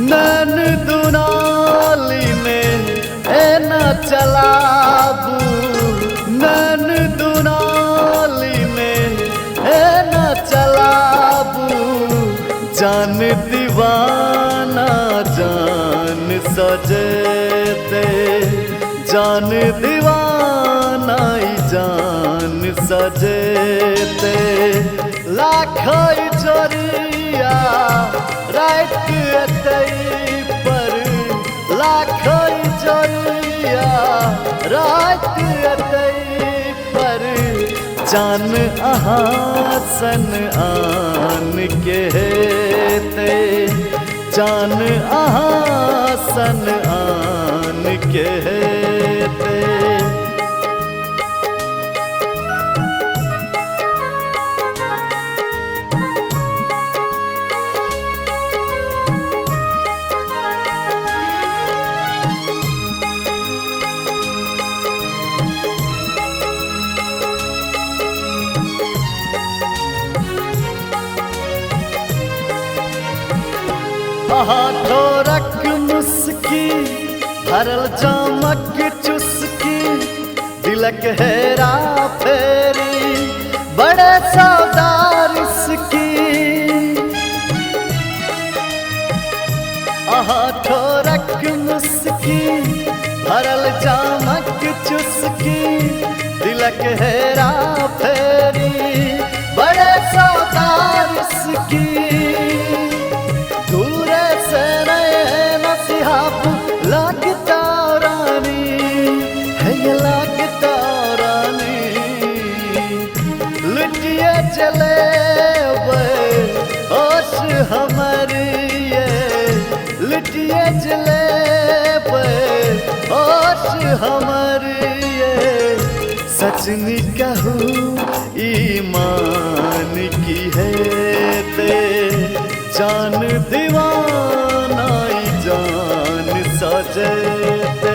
नैन दुनाली में न चलाबू, नैन दुनाली में न चलाबू। जान दीवाना जान सजते, जान दीवाना जान सजते। लाखों चोरिया रात अतई पर, लाखों चोरिया रात अतई पर। जान अहाँ सन आन के हेते, जान अहाँ सन आन के हेते। थोरक मुस्की भरल चमक चुस्की, दिलक हेरा फेरी बड़े सौदार इसकी। थोरक मुस्की भरल चमक चुस्की, दिलक हेरा फेरी बड़े सौदार इसकी। लगता रानी है ये लगता रानी, लुटिए चले होश हमारी ये, लुटिए चले होश हमारी ये। सचनी कहूँ ईमान की है ते, जान दीवाना जान सजते।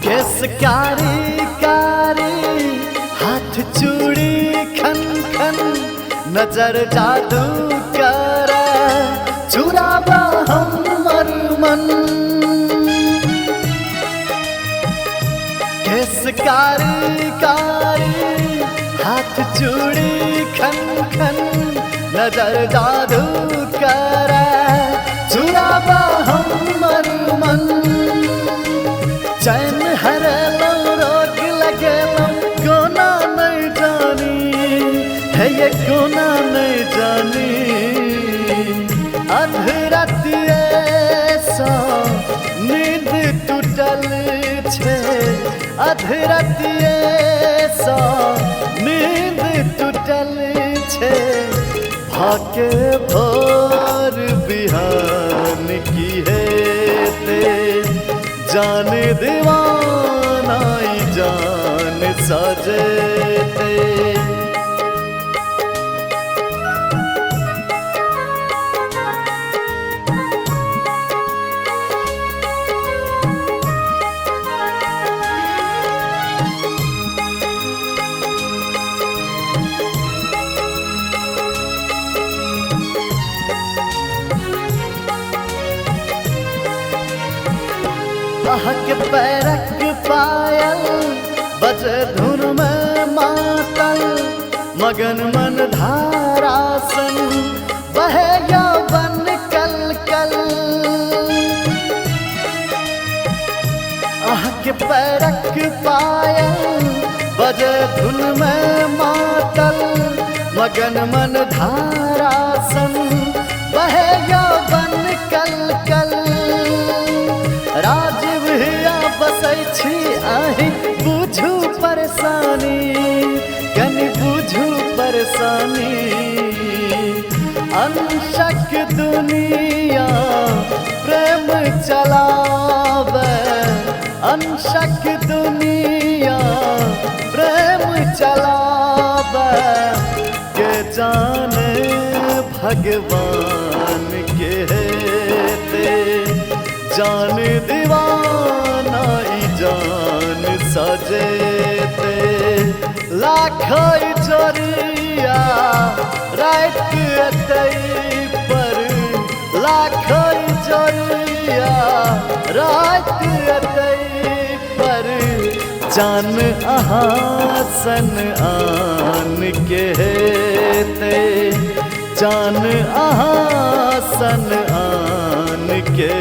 केस कारी कारी हाथ चूड़ी खन खन, नजर जादू कर चुरावा हमर मन। केस कारी कारी हाथ चूड़ी खन खन, नजर जादू कर चुरावा हमर मन। चैन हरलो रोग लगेलो कोना नहीं जानी है ये कोना नहीं जानी। अधरातिए सा नींद टूटल छे, अधरातिए सा नींद टूटल छे। भाके भोर बिहान की हेते, जान दीवाना जान सजते। के पैरक पायल बजे धुन में मातल, मगन मन धारासन बहे यौवन कल कल। के पैरक पायल बजे धुन में मातल, मगन मन धारासन बहे यौवन कल कल। राजीव हिया बसै छी आही बुझू परेशानी, कनि बुझू परेशानी। अंशक दुनिया प्रेम चलावे, अंशक दुनिया प्रेम चलावे, के जाने भगवान के ते जान दीवाना ई जान सजेते। लाखों चोरिया रात अतई पर, लाखों चोरिया रात अतई पर, जान अहासन आन के ते जान अहासन आन के